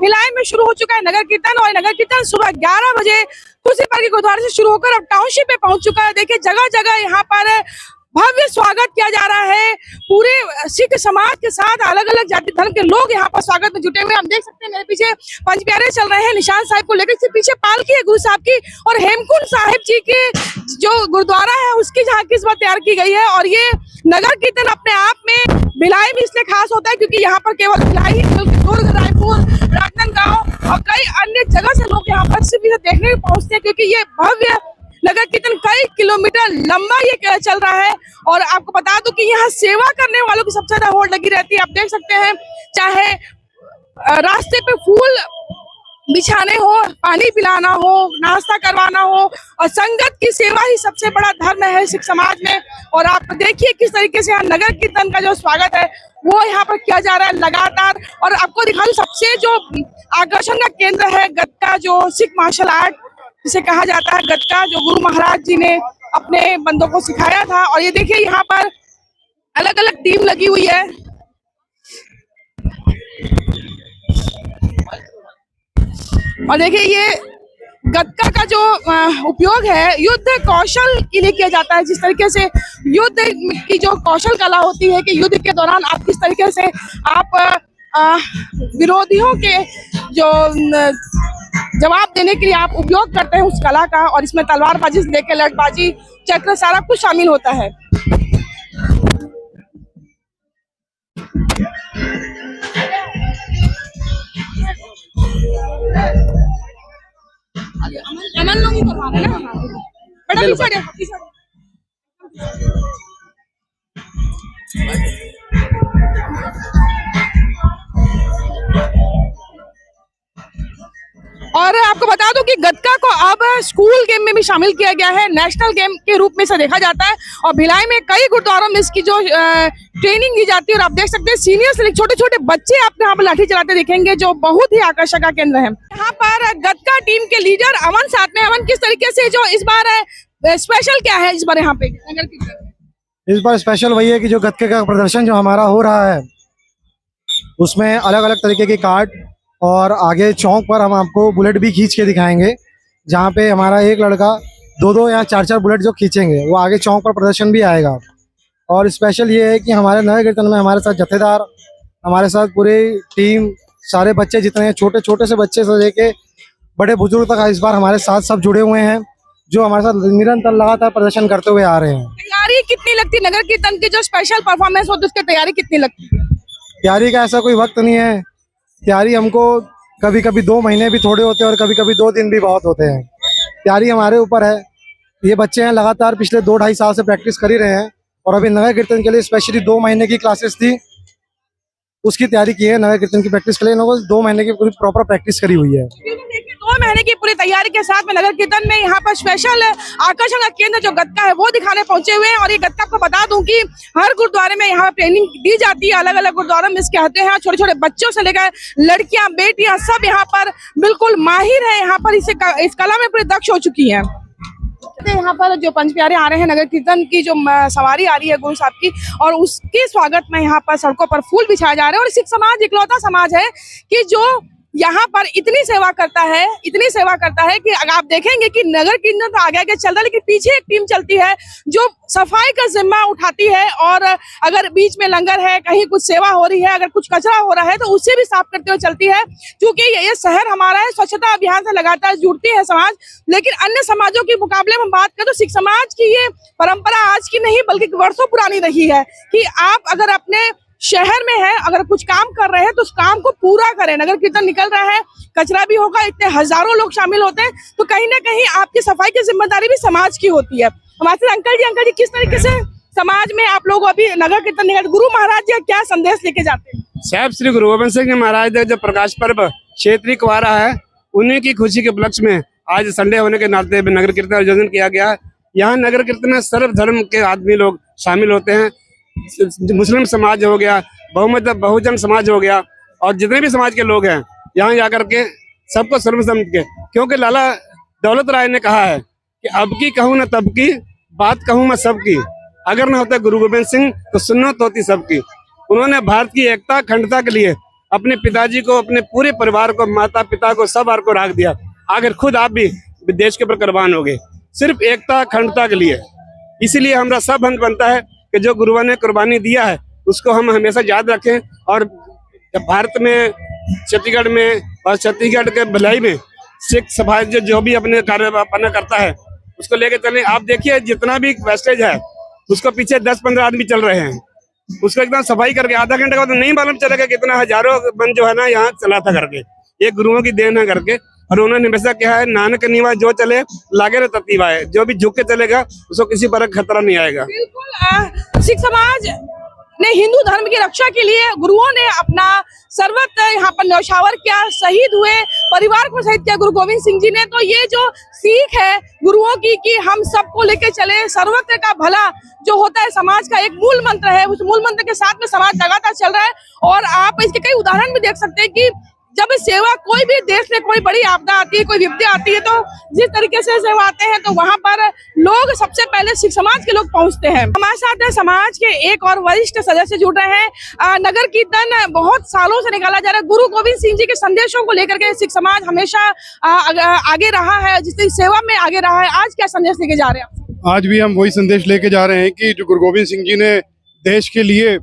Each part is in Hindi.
भिलाई में शुरू हो चुका है नगर कीर्तन और नगर कीर्तन सुबह 11 बजे तुलसी पार्क गुरुद्वारे से शुरू होकर अब टाउनशिप पे पहुंच चुका है। देखिए जगह जगह यहाँ पर भव्य स्वागत किया जा रहा है। पूरे सिख समाज के साथ अलग अलग जाति धर्म के लोग यहाँ पर स्वागत में जुटे हुए। हम देख सकते हैं मेरे पीछे पंच प्यारे चल रहे हैं निशान साहिब को लेकर। पीछे पालकी है गुरु साहब की और हेमकुंड साहिब जी के जो गुरुद्वारा है उसकी झांकी इस बार तैयार की गई है। और ये नगर कीर्तन अपने आप में भिलाई में इसलिए खास होता है क्योंकि यहाँ पर केवल भिलाई बल्कि दुर्ग, रायपुर, राजनांदगांव और कई अन्य जगह से लोग यहाँ पर सिर्फ इसे देखने पहुंचते हैं क्योंकि ये भव्य नगर कीर्तन कई किलोमीटर लंबा ये चल रहा है। और आपको बता दूं कि यहाँ सेवा करने वालों की सबसे ज्यादा होड़ लगी रहती है। आप देख सकते हैं चाहे रास्ते पे फूल बिछाने हो, पानी पिलाना हो, नाश्ता करवाना हो और संगत की सेवा ही सबसे बड़ा धर्म है सिख समाज में। और आप देखिए किस तरीके से यहाँ नगर कीर्तन का जो स्वागत है वो यहाँ पर किया जा रहा है लगातार। और आपको दिखा दूं सबसे जो आकर्षण का केंद्र है गतका, जो सिख मार्शल आर्ट जिसे कहा जाता है गतका, जो गुरु महाराज जी ने अपने बंदों को सिखाया था। और ये देखिए यहाँ पर अलग अलग टीम लगी हुई है। और देखिए ये गतका का जो उपयोग है युद्ध कौशल के लिए किया जाता है। जिस तरीके से युद्ध की जो कौशल कला होती है कि युद्ध के दौरान आप किस तरीके से आप विरोधियों के जो जवाब देने के लिए आप उपयोग करते हैं उस कला का। और इसमें तलवारबाजी से लेकर लठबाजी, चक्र, सारा कुछ शामिल होता है। अमन लोग ही करवा रहे हैं ना बड़ा और आपको बता दूं कि गतका को अब स्कूल गेम में भी शामिल किया गया है, नेशनल गेम के रूप में इसे देखा जाता है। और भिलाई में कई गुरुद्वारों में इसकी जो ट्रेनिंग दी जाती है। और आप देख सकते हैं सीनियर से छोटे छोटे बच्चे आपको यहाँ पर लाठी चलाते दिखेंगे जो बहुत ही आकर्षण का केंद्र है। यहाँ पर गतका टीम के लीडर अमन साथ में। अमन किस तरीके से जो इस बार स्पेशल क्या है इस बार यहाँ पे? इस बार स्पेशल वही है कि जो गतके का प्रदर्शन जो हमारा हो रहा है उसमें अलग अलग तरीके के कार्ड और आगे चौक पर हम आपको बुलेट भी खींच के दिखाएंगे, जहाँ पे हमारा एक लड़का दो या चार बुलेट जो खींचेंगे वो आगे चौक पर प्रदर्शन भी आएगा। और स्पेशल ये है कि हमारे नगर कीर्तन में हमारे साथ जत्थेदार, हमारे साथ पूरी टीम, सारे बच्चे जितने हैं, छोटे छोटे से बच्चे से लेके बड़े बुजुर्ग तक इस बार हमारे साथ सब जुड़े हुए हैं जो हमारे साथ निरंतर लगातार प्रदर्शन करते हुए आ रहे हैं। तैयारी कितनी लगती है नगर कीर्तन की जो स्पेशल परफॉर्मेंस होती है उसकी तैयारी कितनी लगती है? तैयारी का ऐसा कोई वक्त नहीं है। तैयारी हमको कभी कभी 2 महीने भी थोड़े होते हैं और कभी कभी 2 दिन भी बहुत होते हैं। तैयारी हमारे ऊपर है। ये बच्चे हैं लगातार पिछले 2-2.5 साल से प्रैक्टिस कर ही रहे हैं और अभी नगर कीर्तन के लिए स्पेशली 2 महीने की क्लासेस थी, उसकी तैयारी की है। नगर कीर्तन की प्रैक्टिस के लिए इन्होंने 2 महीने की पूरी प्रॉपर प्रैक्टिस करी हुई है। 2 महीने की पूरी तैयारी के साथ में नगर कीर्तन में यहाँ पर स्पेशल आकर्षण का केंद्र जो गतका है वो दिखाने पहुंचे हुए हैं। और ये गतका को बता दूं कि हर गुरुद्वारे में यहाँ ट्रेनिंग दी जाती है। अलग अलग गुरुद्वारों में इसके आते हैं छोटे छोटे बच्चों से लेकर लड़कियां, बेटियां सब यहाँ पर बिल्कुल माहिर है। यहाँ पर इस कला में पूरी दक्ष हो चुकी है। यहाँ पर जो पंच प्यारे आ रहे हैं नगर कीर्तन की जो सवारी आ रही है गुरु साहब की और उसके स्वागत में यहाँ पर सड़कों पर फूल बिछाए जा रहे हैं। और सिख समाज इकलौता समाज है कि जो यहाँ पर इतनी सेवा करता है कि अगर आप देखेंगे कि नगर कीर्तन तो आगे आगे चल रहा है लेकिन पीछे एक टीम चलती है जो सफाई का जिम्मा उठाती है। और अगर बीच में लंगर है, कहीं कुछ सेवा हो रही है, अगर कुछ कचरा हो रहा है तो उसे भी साफ करते हुए चलती है। क्योंकि ये शहर हमारा है, स्वच्छता अभियान से लगातार जुड़ती है समाज। लेकिन अन्य समाजों के मुकाबले में बात करें तो सिख समाज की ये परंपरा आज की नहीं बल्कि वर्षों पुरानी रही है कि आप अगर अपने शहर में है, अगर कुछ काम कर रहे हैं तो उस काम को पूरा करें। नगर कीर्तन निकल रहा है, कचरा भी होगा, इतने हजारों लोग शामिल होते हैं तो कहीं ना कहीं आपकी सफाई की जिम्मेदारी भी समाज की होती है। हमारे अंकल जी किस तरीके से समाज में आप लोग अभी नगर कीर्तन निकल, गुरु महाराज जी क्या संदेश लेके जाते हैं? साहब श्री गुरु गोविंद सिंह जी महाराज का जो प्रकाश पर्व क्षेत्रीय कुआरा है उन्हीं की खुशी के उपलक्ष्य में आज संडे होने के नाते नगर कीर्तन आयोजन किया गया। यहाँ नगर कीर्तन में सर्व धर्म के आदमी लोग शामिल होते हैं। मुस्लिम समाज हो गया, बहुजन समाज हो गया और जितने भी समाज के लोग हैं यहाँ जाकर के सबको सर्व समझ के, क्योंकि लाला दौलत राय ने कहा है कि अब की कहूँ न तब की, बात कहूँ मैं सबकी, अगर न होता गुरु गोविंद सिंह तो सुन्नत होती सबकी। उन्होंने भारत की एकता अखंडता के लिए अपने पिताजी को, अपने पूरे परिवार को, माता पिता को, सब को राख दिया। आखिर खुद आप भी देश के ऊपर कुर्बान हो गए, सिर्फ एकता अखंडता के लिए। इसीलिए हमारा सब हंस बनता है कि जो गुरुओं ने कुर्बानी दिया है उसको हम हमेशा याद रखें, और भारत में, छत्तीसगढ़ में और छत्तीसगढ़ के भिलाई में सिख समाज जो भी अपने कार्य अपना करता है उसको लेके चले। आप देखिए जितना भी वेस्टेज है उसको पीछे 10-15 आदमी चल रहे हैं, उसको एकदम सफाई करके आधा घंटे का तो नहीं मालूम चलेगा कितना हजारों मन जो है ना यहाँ चला था करके। ये गुरुओं की देन है करके। और उन्होंने हमेशा कहा है, नानक नीवा जो चले लागे न ततीवा है, जो भी झुक के चलेगा उसको किसी पर खतरा नहीं आएगा। बिल्कुल, सिख समाज ने हिंदू धर्म की रक्षा के लिए गुरुओं ने अपना सर्वत्र यहाँ पर न्यौछावर किया, शहीद हुए, परिवार को शहीद किया गुरु गोविंद सिंह जी ने। तो ये जो सीख है गुरुओं की कि हम सबको लेके चले, सर्वत्र का भला जो होता है समाज का एक मूल मंत्र है, उस मूल मंत्र के साथ में समाज लगातार चल रहा है। और आप इसके कई उदाहरण भी देख सकते हैं कि जब सेवा, कोई भी देश में कोई बड़ी आपदा आती है, कोई विपदा आती है, तो जिस तरीके से सेवा आते हैं तो वहां पर लोग सबसे पहले सिख समाज के लोग पहुंचते हैं। हमारे साथ समाज के एक और वरिष्ठ सदस्य जुड़ रहे हैं। नगर कीर्तन बहुत सालों से निकाला जा रहा है। गुरु गोविंद सिंह जी के संदेशों को लेकर के सिख समाज हमेशा आगे रहा है, जिससे पूरी सेवा में आगे रहा है। आज क्या संदेश लेके जा रहे हैं? आज भी हम वही संदेश लेके जा रहे हैं कि जो गुरु गोविंद सिंह जी ने देश के लिए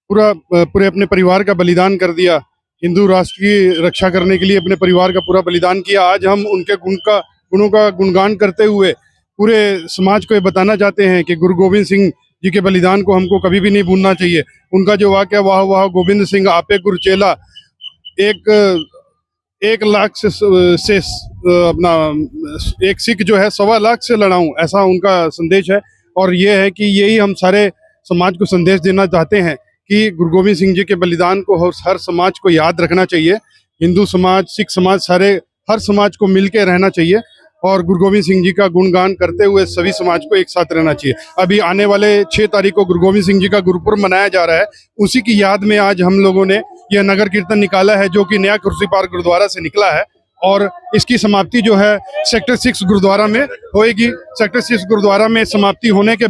पूरे अपने परिवार का बलिदान कर दिया, हिंदू राष्ट्र की रक्षा करने के लिए अपने परिवार का पूरा बलिदान किया। आज हम उनके गुणों का गुणगान करते हुए पूरे समाज को ये बताना चाहते हैं कि गुरु गोविंद सिंह जी के बलिदान को हमको कभी भी नहीं भूलना चाहिए। उनका जो वाक्य, वाह वाह गोविंद सिंह आपे गुरु चेला, एक लाख से अपना एक सिख जो है 1.25 लाख से लड़ाऊं, ऐसा उनका संदेश है। और ये है कि यही हम सारे समाज को संदेश देना चाहते हैं कि गुरु गोविंद सिंह जी के बलिदान को हर समाज को याद रखना चाहिए। हिंदू समाज, सिख समाज, हर समाज को मिलके रहना चाहिए और गुरु गोविंद सिंह जी का गुणगान करते हुए सभी समाज को एक साथ रहना चाहिए। अभी आने वाले 6 तारीख को गुरु गोविंद सिंह जी का गुरुपुरब मनाया जा रहा है। उसी की याद में आज हम लोगों ने यह नगर कीर्तन निकाला है, जो कि नया कुर्सी पार्क गुरुद्वारा से निकला है। और इसकी समाप्ति जो है सेक्टर 6 गुरुद्वारा में होएगी। सेक्टर 6 गुरुद्वारा में समाप्ति होने के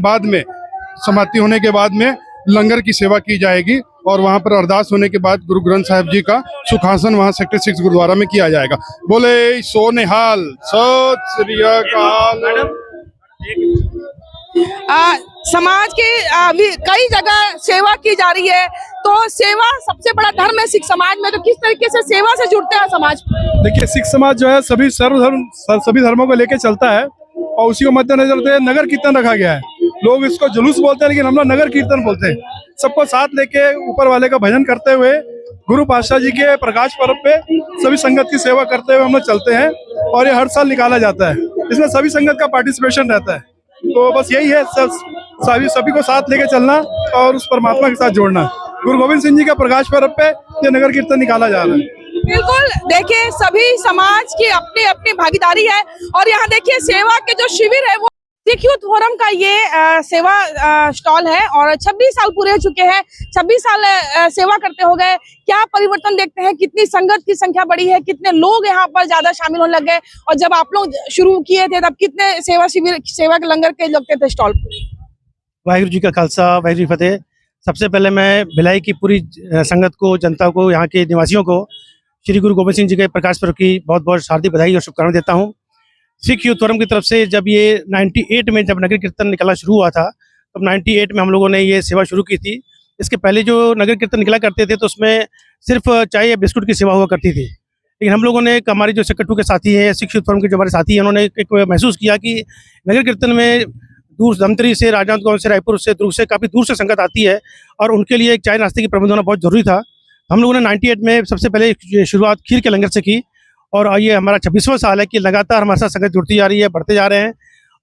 बाद में लंगर की सेवा की जाएगी और वहां पर अरदास होने के बाद गुरु ग्रंथ साहिब जी का सुखासन वहां सेक्टर 6 गुरुद्वारा में किया जाएगा। बोले सो निहाल, सत श्री अकाल। समाज के कई जगह सेवा की जा रही है, तो सेवा सबसे बड़ा धर्म है सिख समाज में। तो किस तरीके से सेवा से जुड़ते हैं समाज? देखिए, सिख समाज जो है सभी धर्मों को लेके चलता है और उसी को मद्देनजर रखते हुए नगर कीर्तन रखा गया है। लोग इसको जुलूस बोलते हैं, लेकिन हम लोग नगर कीर्तन बोलते हैं। सबको साथ लेके ऊपर वाले का भजन करते हुए गुरु पातशाह जी के प्रकाश पर्व पे सभी संगत की सेवा करते हुए हम लोग चलते हैं और ये हर साल निकाला जाता है। इसमें सभी संगत का पार्टिसिपेशन रहता है। तो बस यही है, सभी को साथ लेके चलना और उस परमात्मा के साथ जोड़ना। गुरु गोविंद सिंह जी का प्रकाश पर्व पे ये नगर कीर्तन निकाला जा रहा है। बिल्कुल, देखिए सभी समाज की अपनी अपनी भागीदारी है। और यहाँ देखिए सेवा के जो शिविर है वो सिख यूथ फोरम का ये सेवा स्टॉल है और 26 साल पूरे हो चुके हैं। 26 साल सेवा करते हो गए। क्या परिवर्तन देखते हैं? कितनी संगत की संख्या बढ़ी है? कितने लोग यहाँ पर ज्यादा शामिल होने लग गए? और जब आप लोग शुरू किए थे तब कितने सेवा के लंगर के लगते थे स्टॉल? वाहिगुरु जी का खालसा, वाहिगुरू जी की फतेह। सबसे पहले मैं भिलाई की पूरी संगत को, जनता को, यहाँ के निवासियों को श्री गुरु गोविंद सिंह जी के प्रकाश पर्व की बहुत बहुत हार्दिक बधाई और शुभकामनाएं देता हूँ। सिख यूथ फोरम की तरफ से जब ये 98 में जब नगर कीर्तन निकलना शुरू हुआ था, तब 98 में हम लोगों ने ये सेवा शुरू की थी। इसके पहले जो नगर कीर्तन निकला करते थे तो उसमें सिर्फ चाय या बिस्कुट की सेवा हुआ करती थी। लेकिन हम लोगों ने, हमारे जो सेक्टर 2 के साथी हैं, सिख यूथ फोरम के जो हमारे साथी हैं, उन्होंने एक महसूस किया कि नगर कीर्तन में दूर धमतरी से, राजनांदगांव से, रायपुर से, दुर्ग से, काफ़ी दूर से संगत आती है और उनके लिए एक चाय नाश्ते की प्रबंध होना बहुत ज़रूरी था। हम लोगों ने 98 में सबसे पहले शुरुआत खीर के लंगर से की और ये हमारा 26वां साल है कि लगातार हमारे साथ संगत जुड़ती जा रही है, बढ़ते जा रहे हैं।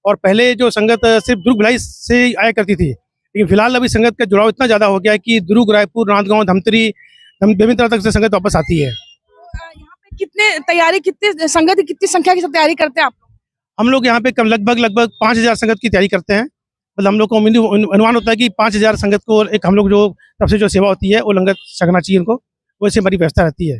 और पहले जो संगत सिर्फ दुर्ग भिलाई से आया करती थी, लेकिन फिलहाल अभी संगत का जुड़ाव इतना ज़्यादा हो गया है कि दुर्ग, रायपुर, राजनांदगांव, धमतरी, विभिन्न तरह तक से संगत वापस आती है। यहाँ पे कितनी संख्या की तैयारी करते हैं आप? हम लोग यहाँ पे कम लगभग 5000 संगत की तैयारी करते हैं। मतलब हम लोग को अनुमान होता है कि 5000 संगत को एक हम लोग जो तरफ से जो सेवा होती है वो लंगर छकना चाहिए उनको, वैसे हमारी व्यवस्था रहती है।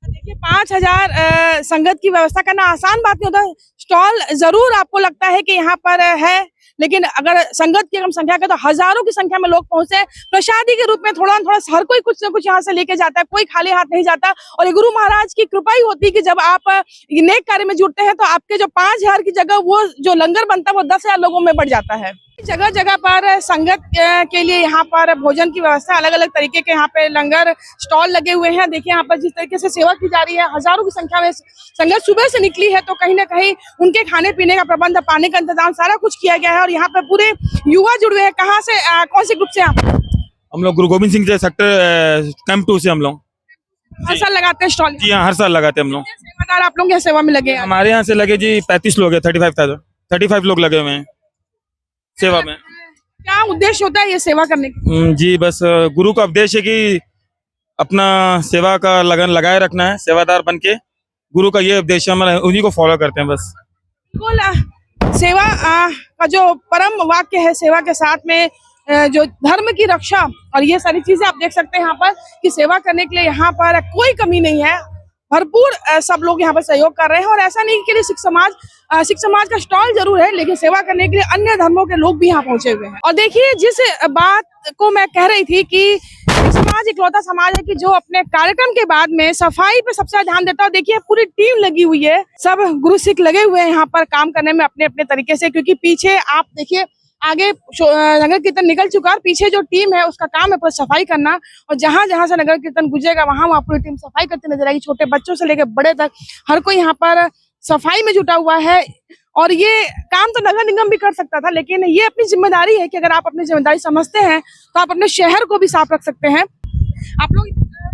देखिए 5000 संगत की व्यवस्था करना आसान बात नहीं होता। स्टॉल जरूर आपको लगता है कि यहाँ पर है, लेकिन अगर संगत की हम संख्या करें तो हजारों की संख्या में लोग पहुंचे। प्रसादी के रूप में थोड़ा न थोड़ा हर कोई कुछ न कुछ यहाँ से लेके जाता है, कोई खाली हाथ नहीं जाता। और ये गुरु महाराज की कृपा ही होती है कि जब आप नेक कार्य में जुड़ते हैं तो आपके जो 5,000 की जगह वो जो लंगर बनता है वो 10,000 लोगों में बढ़ जाता है। जगह जगह पर संगत के लिए यहाँ पर भोजन की व्यवस्था, अलग अलग तरीके के यहाँ पे लंगर स्टॉल लगे हुए हैं। देखिए यहाँ पर जिस तरीके से सेवा की जा रही है, हजारों की संख्या में संगत सुबह से निकली है, तो कहीं ना कहीं उनके खाने पीने का प्रबंध, पानी का इंतजाम सारा कुछ किया गया है। और यहाँ पे पूरे युवा जुड़े हैं। कहाँ से, कौन से ग्रुप से आप? हम लोग गुरु गोविंद सिंह सेक्टर कैंप 2 से हम लोग हर साल लगाते हैं स्टॉल? जी हाँ, हर साल लगाते हैं हम लोग। सेवादार आप लोग यहाँ सेवा में लगे हैं? हमारे यहाँ से लगे जी 35 लोग हैं, 35 लोग लगे हुए हैं सेवा में। क्या उद्देश्य होता है ये सेवा करने का? जी बस गुरु का उपदेश है कि अपना सेवा का लगन लगाए रखना है, सेवादार बन के। गुरु का ये उपदेश है, हमारा उन्हीं को फॉलो करते हैं बस। बिल्कुल। सेवा का जो परम वाक्य है, सेवा के साथ में जो धर्म की रक्षा और ये सारी चीजें आप देख सकते हैं यहाँ पर कि सेवा करने के लिए यहाँ पर कोई कमी नहीं है। भरपूर सब लोग यहाँ पर सहयोग कर रहे हैं। और ऐसा नहीं कि सिख समाज का स्टॉल जरूर है, लेकिन सेवा करने के लिए अन्य धर्मों के लोग भी यहाँ पहुंचे हुए हैं। और देखिए, जिस बात को मैं कह रही थी कि सिख समाज इकलौता समाज है कि जो अपने कार्यक्रम के बाद में सफाई पे सबसे ध्यान देता है। देखिए पूरी टीम लगी हुई है, सब गुरु सिख लगे हुए हैं यहाँ पर काम करने में अपने अपने तरीके से। क्योंकि पीछे आप देखिए, आगे नगर कीर्तन निकल चुका है और पीछे जो टीम है उसका काम है पूरा सफाई करना। और जहां जहां से नगर कीर्तन गुजरेगा वहां पूरी टीम सफाई करती नजर आएगी। छोटे बच्चों से लेकर बड़े तक हर कोई यहाँ पर सफाई में जुटा हुआ है। और ये काम तो नगर निगम भी कर सकता था, लेकिन ये अपनी जिम्मेदारी है कि अगर आप अपनी जिम्मेदारी समझते हैं तो आप अपने शहर को भी साफ रख सकते हैं। आप लोग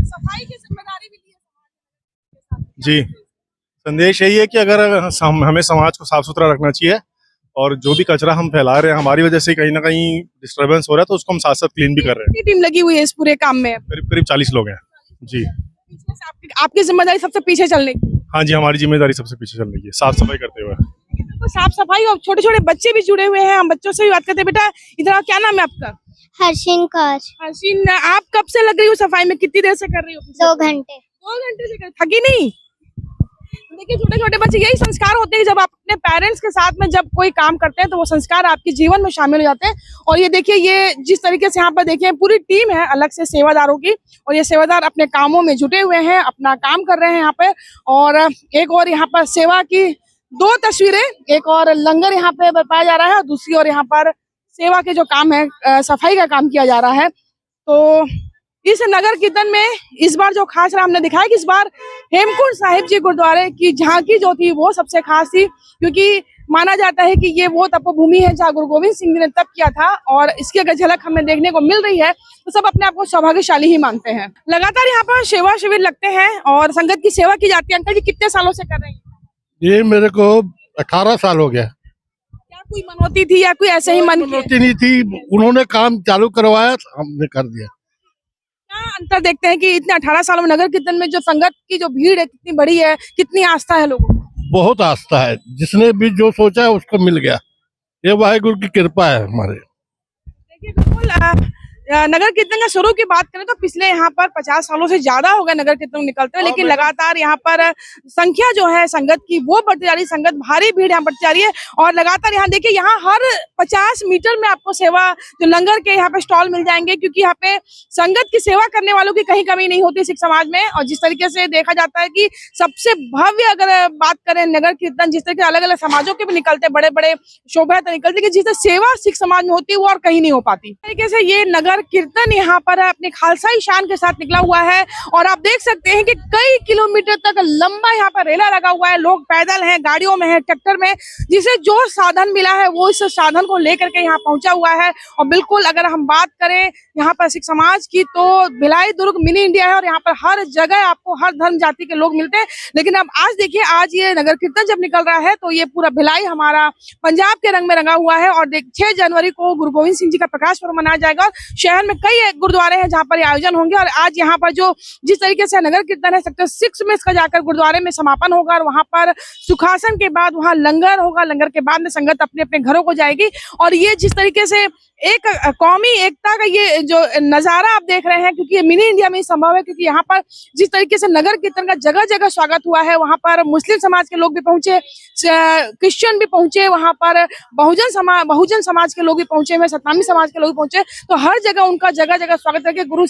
सफाई की जिम्मेदारी भी ली है जी। संदेश यही है कि अगर हमें समाज को साफ सुथरा रखना चाहिए और जो भी कचरा हम फैला रहे हैं हमारी वजह से कहीं ना कहीं डिस्टर्बेंस हो रहा है, तो उसको हम साथ साथ क्लीन भी कर रहे हैं। टीम लगी हुई है इस पूरे काम में? करीब 40 लोग हैं जी। आपकी जिम्मेदारी सबसे पीछे चलने की? हाँ जी, हमारी जिम्मेदारी सबसे पीछे चल रही है, साफ सफाई करते हुए। तो साफ सफाई, और छोटे छोटे बच्चे भी जुड़े हुए हैं। हम बच्चों से भी बात करते हैं। बेटा इधर आओ, क्या नाम है आपका? हर्षिन कौर। हर्षिन, आप कब से लग रही हो सफाई में? कितनी देर से कर रही हो? 2 घंटे। 2 घंटे से कर, थकी नहीं? देखिए छोटे छोटे बच्चे, यही संस्कार होते हैं। जब आप अपने पेरेंट्स के साथ में जब कोई काम करते हैं तो वो संस्कार आपके जीवन में शामिल हो जाते हैं। और ये देखिए, ये जिस तरीके से यहाँ पर देखिए पूरी टीम है अलग से सेवादारों की, और ये सेवादार अपने कामों में जुटे हुए हैं, अपना काम कर रहे हैं यहाँ पे। और एक और यहाँ पर सेवा की 2 तस्वीरें, एक और लंगर यहाँ पे बरपाया जा रहा है और दूसरी ओर यहाँ पर सेवा के जो काम है, सफाई का काम किया जा रहा है। तो इस नगर कीर्तन में इस बार जो खास रहा, हमने दिखाया कि इस बार हेमकुंड साहिब जी गुरुद्वारे की झांकी जो थी वो सबसे खास थी। क्योंकि माना जाता है कि ये वो तपोभूमि है जहाँ गुरु गोविंद सिंह जी ने तप किया था, और इसकी अगर झलक हमें देखने को मिल रही है तो सब अपने आप को सौभाग्यशाली ही मानते हैं। लगातार यहाँ पर सेवा शिविर लगते हैं और संगत की सेवा की जाती है। अंकल जी कितने सालों से कर रहे हैं? ये मेरे को 18 साल हो गया। क्या कोई मनोती थी या कोई ऐसे ही मन की? मनोती नहीं थी, उन्होंने काम चालू करवाया, हमने कर दिया। क्या अंतर देखते हैं कि इतने 18 सालों में नगर कीर्तन में जो संगत की जो भीड़ है कितनी बड़ी है, कितनी आस्था है लोगों को? बहुत आस्था है, जिसने भी जो सोचा है उसको मिल गया। ये वाहिगुरु की कृपा है हमारे। देखिए बिल्कुल, नगर कीर्तन का शुरू की बात करें तो पिछले यहाँ पर 50 सालों से ज्यादा हो गए नगर कीर्तन निकलते हुए, लेकिन लगातार यहाँ पर संख्या जो है संगत की वो बढ़ती जा रही है। संगत भारी भीड़ यहाँ बढ़ती जा रही है। और लगातार यहाँ देखिए, यहाँ हर 50 मीटर में आपको सेवा जो लंगर के यहाँ पे स्टॉल मिल जाएंगे। क्योंकि यहाँ पे संगत की सेवा करने वालों की कहीं कमी नहीं होती सिख समाज में। और जिस तरीके से देखा जाता है कि सबसे भव्य अगर बात करें नगर कीर्तन, जिस तरीके अलग अलग समाजों के भी निकलते, बड़े बड़े शोभा यात्रा निकलती, कि जिस सेवा सिख समाज में होती है वो और कहीं नहीं हो पाती। तरीके से ये नगर कीर्तन यहाँ पर अपने खालसाई शान के साथ निकला हुआ है। और आप देख सकते हैं कि कई किलोमीटर तक लंबा यहाँ पर रेला लगा हुआ है। लोग पैदल हैं, गाड़ियों में हैं, ट्रैक्टर में, जिसे जो साधन मिला है वो इस साधन को लेकर के यहाँ पहुंचा हुआ है। और बिल्कुल अगर हम बात करें यहाँ पर सिख समाज की, तो भिलाई दुर्ग मिनी इंडिया है और यहाँ पर हर जगह आपको हर धर्म जाति के लोग मिलते हैं। लेकिन अब आज देखिए, आज ये नगर कीर्तन जब निकल रहा है तो ये पूरा भिलाई हमारा पंजाब के रंग में रंगा हुआ है। और 6 जनवरी को गुरु गोविंद सिंह जी का प्रकाश पर्व मनाया जाएगा। शहर में कई गुरुद्वारे हैं जहाँ पर ये आयोजन होंगे। और आज यहाँ पर जो जिस तरीके से नगर कीर्तन है सेक्टर 6 में इसका जाकर गुरुद्वारे में समापन होगा और वहाँ पर सुखासन के बाद वहाँ लंगर होगा, लंगर के बाद में संगत अपने अपने घरों को जाएगी। और ये जिस तरीके से एक कौमी एकता का ये जो नजारा आप देख रहे हैं, क्योंकि ये मिनी इंडिया में ही संभव है, क्योंकि यहाँ पर जिस तरीके से नगर कीर्तन का जगह जगह स्वागत हुआ है, वहाँ पर मुस्लिम समाज के लोग भी पहुंचे, क्रिश्चियन भी पहुंचे, वहाँ पर बहुजन समाज के लोग भी पहुंचे हुए, सतनामी समाज के लोग भी पहुंचे। तो हर जगह उनका जगह जगह स्वागत करके गुरु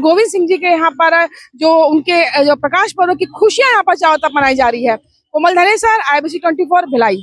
गोविंद सिंह जी के यहाँ पर जो उनके जो प्रकाश पर्व की खुशियां यहाँ पर चारों तरफ मनाई जा रही है। कोमल धनेसर, IBC 24 भिलाई।